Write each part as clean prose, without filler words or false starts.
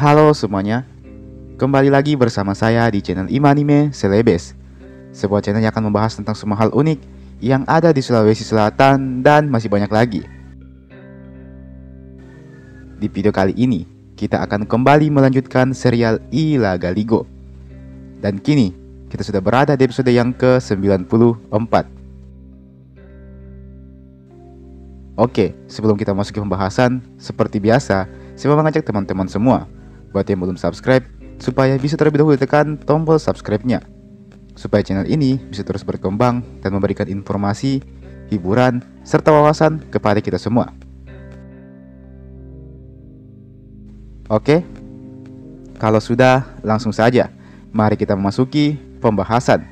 Halo semuanya, kembali lagi bersama saya di channel Imanime Celebes, sebuah channel yang akan membahas tentang semua hal unik yang ada di Sulawesi Selatan dan masih banyak lagi. Di video kali ini, kita akan kembali melanjutkan serial Ila Galigo. Dan kini, kita sudah berada di episode yang ke-94. Oke, sebelum kita masuk ke pembahasan, seperti biasa, saya mau mengajak teman-teman semua buat yang belum subscribe, supaya bisa terlebih dahulu tekan tombol subscribe-nya, supaya channel ini bisa terus berkembang dan memberikan informasi, hiburan, serta wawasan kepada kita semua. Oke, kalau sudah, langsung saja mari kita memasuki pembahasan.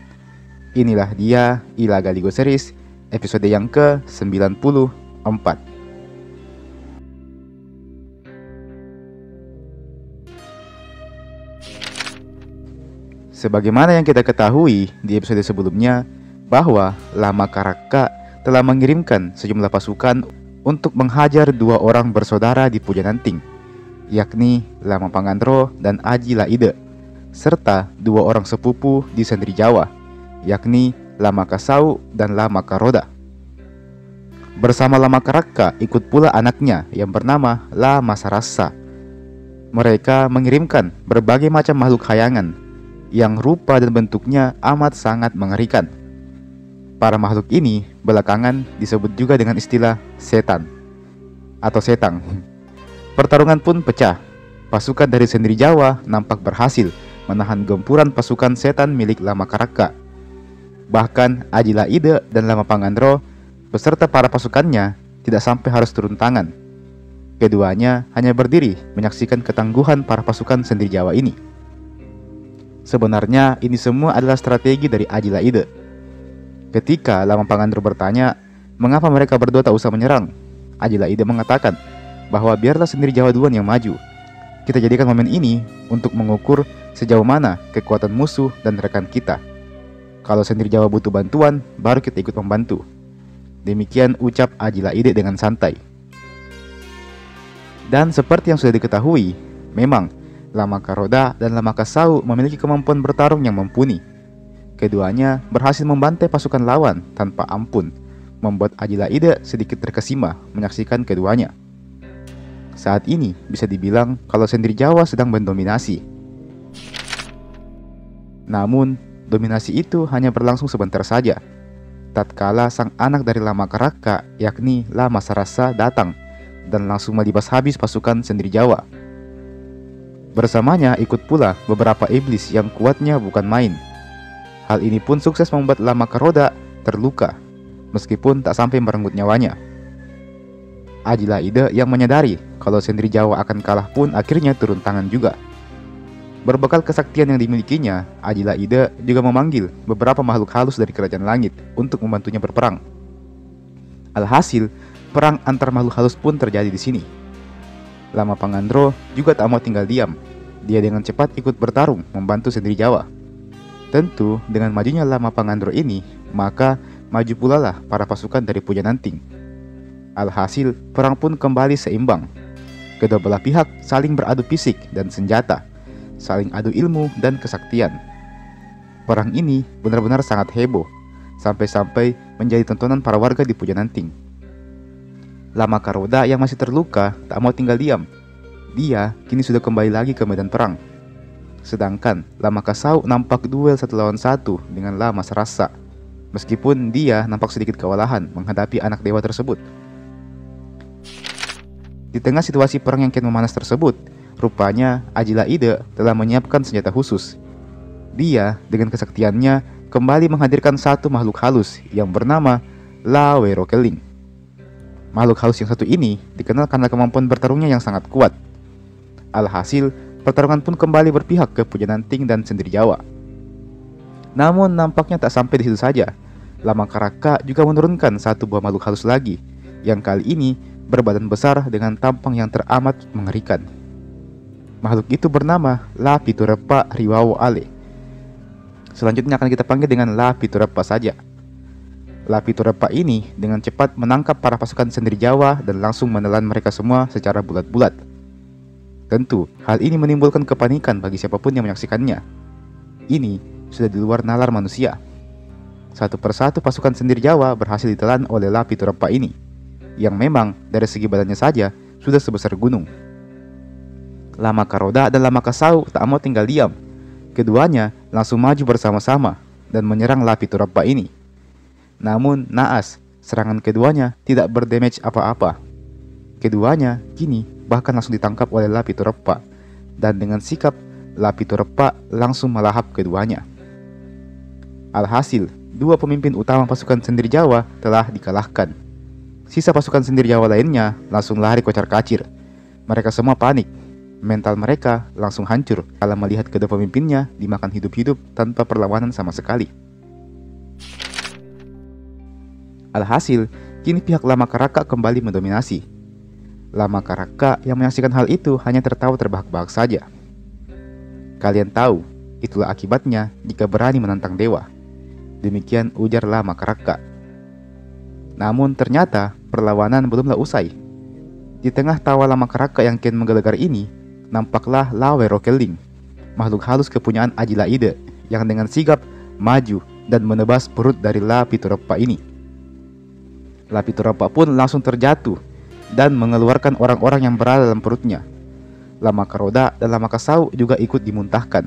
Inilah dia Ila Galigo Series episode yang ke-94. Sebagaimana yang kita ketahui di episode sebelumnya, bahwa Lama Karaka telah mengirimkan sejumlah pasukan untuk menghajar dua orang bersaudara di Pujananting, yakni Lama Pangandro dan Aji Laide, serta dua orang sepupu di Sendri Jawa, yakni Lama Kasau dan Lama Karoda. Bersama Lama Karaka ikut pula anaknya yang bernama Lama Sarasa. Mereka mengirimkan berbagai macam makhluk khayangan yang rupa dan bentuknya amat sangat mengerikan. Para makhluk ini belakangan disebut juga dengan istilah setan atau setang. Pertarungan pun pecah. Pasukan dari Sendri Jawa nampak berhasil menahan gempuran pasukan setan milik Lama Karaka. Bahkan Aji Laide dan Lama Pangandro beserta para pasukannya tidak sampai harus turun tangan. Keduanya hanya berdiri menyaksikan ketangguhan para pasukan Sendri Jawa ini. Sebenarnya ini semua adalah strategi dari Aji Laide. Ketika Lama Pangandro bertanya mengapa mereka berdua tak usah menyerang, Aji Laide mengatakan bahwa biarlah Sendri Jawa duluan yang maju. Kita jadikan momen ini untuk mengukur sejauh mana kekuatan musuh dan rekan kita. Kalau Sendri Jawa butuh bantuan, baru kita ikut membantu. Demikian ucap Aji Laide dengan santai. Dan seperti yang sudah diketahui, memang Lama Karoda dan Lama Kasau memiliki kemampuan bertarung yang mumpuni. Keduanya berhasil membantai pasukan lawan tanpa ampun, membuat Aji Laide sedikit terkesima menyaksikan keduanya. Saat ini bisa dibilang kalau Sendri Jawa sedang mendominasi. Namun, dominasi itu hanya berlangsung sebentar saja. Tatkala sang anak dari Lama Karaka, yakni Lama Sarasa, datang dan langsung melibas habis pasukan Sendri Jawa. Bersamanya ikut pula beberapa iblis yang kuatnya bukan main. Hal ini pun sukses membuat Lama Karoda terluka, meskipun tak sampai merenggut nyawanya. Aji Laide yang menyadari kalau Sendri Jawa akan kalah pun akhirnya turun tangan juga. Berbekal kesaktian yang dimilikinya, Aji Laide juga memanggil beberapa makhluk halus dari kerajaan langit untuk membantunya berperang. Alhasil, perang antar makhluk halus pun terjadi di sini. Lama Pangandro juga tak mau tinggal diam. Dia dengan cepat ikut bertarung membantu Sendri Jawa. Tentu dengan majunya Lama Pangandro ini, maka maju pula lah para pasukan dari Pujananting. Alhasil, perang pun kembali seimbang. Kedua belah pihak saling beradu fisik dan senjata, saling adu ilmu dan kesaktian. Perang ini benar-benar sangat heboh, sampai-sampai menjadi tontonan para warga di Pujananting. Lama Karoda yang masih terluka tak mau tinggal diam. Dia kini sudah kembali lagi ke medan perang. Sedangkan Lama Kasau nampak duel 1 lawan 1 dengan Lama Sarasa, meskipun dia nampak sedikit kewalahan menghadapi anak dewa tersebut. Di tengah situasi perang yang kian memanas tersebut, rupanya Aji Laide telah menyiapkan senjata khusus. Dia dengan kesaktiannya kembali menghadirkan satu makhluk halus yang bernama Lawero Keling. Makhluk halus yang satu ini dikenal karena kemampuan bertarungnya yang sangat kuat. Alhasil, pertarungan pun kembali berpihak ke Pujananting dan Sendri Jawa. Namun nampaknya tak sampai di situ saja. Lama Karaka juga menurunkan satu buah makhluk halus lagi, yang kali ini berbadan besar dengan tampang yang teramat mengerikan. Makhluk itu bernama La Piturepa Riwawo Ale. Selanjutnya akan kita panggil dengan La Piturepa saja. La Piturepa ini dengan cepat menangkap para pasukan Sendri Jawa dan langsung menelan mereka semua secara bulat-bulat. Tentu, hal ini menimbulkan kepanikan bagi siapapun yang menyaksikannya. Ini sudah di luar nalar manusia. Satu persatu pasukan Sendir Jawa berhasil ditelan oleh La Piturappa ini, yang memang dari segi badannya saja sudah sebesar gunung. Lama Karoda dan Lama Kasau tak mau tinggal diam. Keduanya langsung maju bersama-sama dan menyerang La Piturappa ini. Namun naas, serangan keduanya tidak berdamage apa-apa. Keduanya kini bahkan langsung ditangkap oleh La Piturappa, dan dengan sikap La Piturappa langsung melahap keduanya. Alhasil, dua pemimpin utama pasukan Sendir Jawa telah dikalahkan. Sisa pasukan Sendir Jawa lainnya langsung lari kocar-kacir. Mereka semua panik. Mental mereka langsung hancur kala melihat kedua pemimpinnya dimakan hidup-hidup tanpa perlawanan sama sekali. Alhasil, kini pihak Lama Karaka kembali mendominasi. Lama Karaka yang menyaksikan hal itu hanya tertawa terbahak-bahak saja. Kalian tahu, itulah akibatnya jika berani menantang dewa. Demikian ujar Lama Karaka. Namun ternyata perlawanan belumlah usai. Di tengah tawa Lama Karaka yang kian menggelegar ini, nampaklah Lawe Rokeling, makhluk halus kepunyaan Ajila Ide, yang dengan sigap maju dan menebas perut dari La Piturappa ini. La Piturappa pun langsung terjatuh dan mengeluarkan orang-orang yang berada dalam perutnya. Lama Karoda dan Lama Kasau juga ikut dimuntahkan,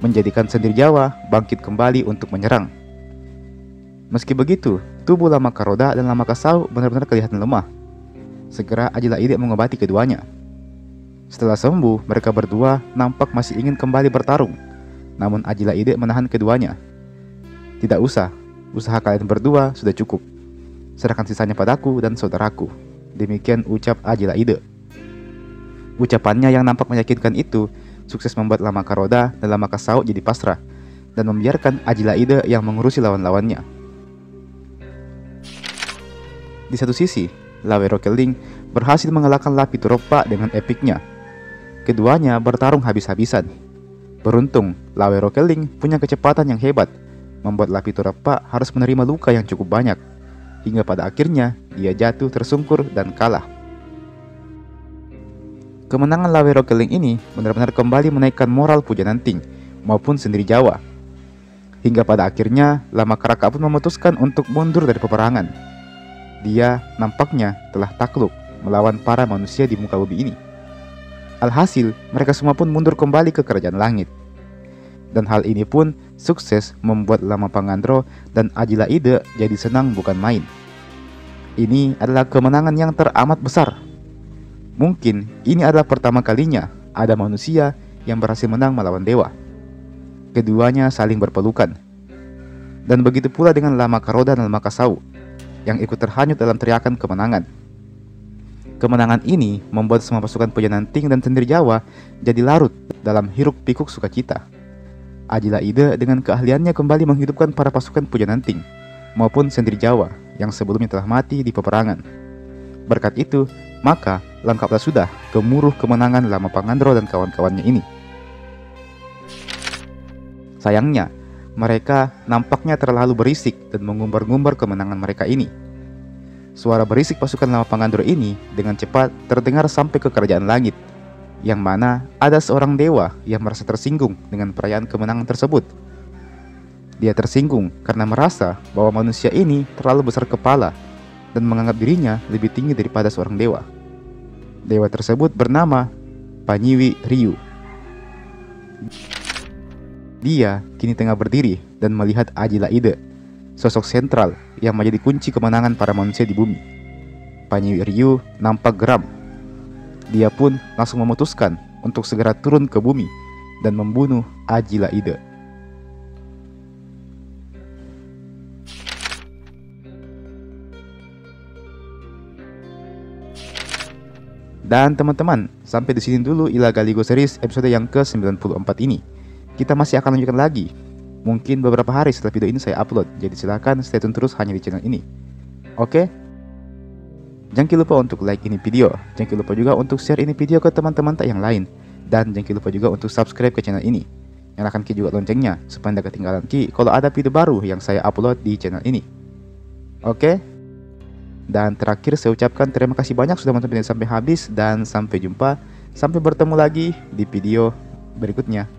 menjadikan Sendir Jawa bangkit kembali untuk menyerang. Meski begitu, tubuh Lama Karoda dan Lama Kasau benar-benar kelihatan lemah. Segera Ajila Ide mengobati keduanya. Setelah sembuh, mereka berdua nampak masih ingin kembali bertarung. Namun Ajila Ide menahan keduanya. Tidak usah, usaha kalian berdua sudah cukup. Serahkan sisanya padaku dan saudaraku. Demikian ucap Ajila Ide. Ucapannya yang nampak meyakinkan itu sukses membuat Lama Karoda dan Lama Kasau jadi pasrah dan membiarkan Ajila Ide yang mengurusi lawan-lawannya. Di satu sisi, Lawe Rokeling berhasil mengalahkan La Piturappa dengan epiknya. Keduanya bertarung habis-habisan. Beruntung, Lawe Rokeling punya kecepatan yang hebat, membuat La Piturappa harus menerima luka yang cukup banyak. Hingga pada akhirnya dia jatuh tersungkur dan kalah. Kemenangan Lawe Rokeling ini benar-benar kembali menaikkan moral Pujananting maupun Sendir Jawa. Hingga pada akhirnya Lama Karaka pun memutuskan untuk mundur dari peperangan. Dia nampaknya telah takluk melawan para manusia di muka bumi ini. Alhasil mereka semua pun mundur kembali ke kerajaan langit. Dan hal ini pun sukses membuat Lama Pangandro dan Ajila Ide jadi senang bukan main. Ini adalah kemenangan yang teramat besar. Mungkin ini adalah pertama kalinya ada manusia yang berhasil menang melawan dewa. Keduanya saling berpelukan. Dan begitu pula dengan Lama Karoda dan Lama Kasau yang ikut terhanyut dalam teriakan kemenangan. Kemenangan ini membuat semua pasukan Pujananting dan Sendir Jawa jadi larut dalam hiruk pikuk sukacita. Ajila Ide dengan keahliannya kembali menghidupkan para pasukan Pujananting maupun Sendir Jawa yang sebelumnya telah mati di peperangan. Berkat itu, maka lengkaplah sudah gemuruh kemenangan Lama Pangandro dan kawan-kawannya ini. Sayangnya, mereka nampaknya terlalu berisik dan mengumbar-ngumbar kemenangan mereka ini. Suara berisik pasukan Lama Pangandro ini dengan cepat terdengar sampai ke kerajaan langit, yang mana ada seorang dewa yang merasa tersinggung dengan perayaan kemenangan tersebut. Dia tersinggung karena merasa bahwa manusia ini terlalu besar kepala dan menganggap dirinya lebih tinggi daripada seorang dewa. Dewa tersebut bernama Panyiwi Ryu. Dia kini tengah berdiri dan melihat Ajila Ide, sosok sentral yang menjadi kunci kemenangan para manusia di bumi. Panyiwi Ryu nampak geram. Dia pun langsung memutuskan untuk segera turun ke bumi dan membunuh Ajila Ide. Dan teman-teman, sampai di sini dulu Ila Galigo Series episode yang ke-94 ini. Kita masih akan lanjutkan lagi. Mungkin beberapa hari setelah video ini saya upload, jadi silakan stay tune terus hanya di channel ini. Oke? Jangan lupa untuk like ini video, jangan lupa juga untuk share ini video ke teman-teman tak yang lain, dan jangan lupa juga untuk subscribe ke channel ini. Nyalakan Ki juga loncengnya supaya tidak ketinggalan Ki kalau ada video baru yang saya upload di channel ini. Oke? Dan terakhir saya ucapkan terima kasih banyak sudah menonton video sampai habis dan sampai jumpa. Sampai bertemu lagi di video berikutnya.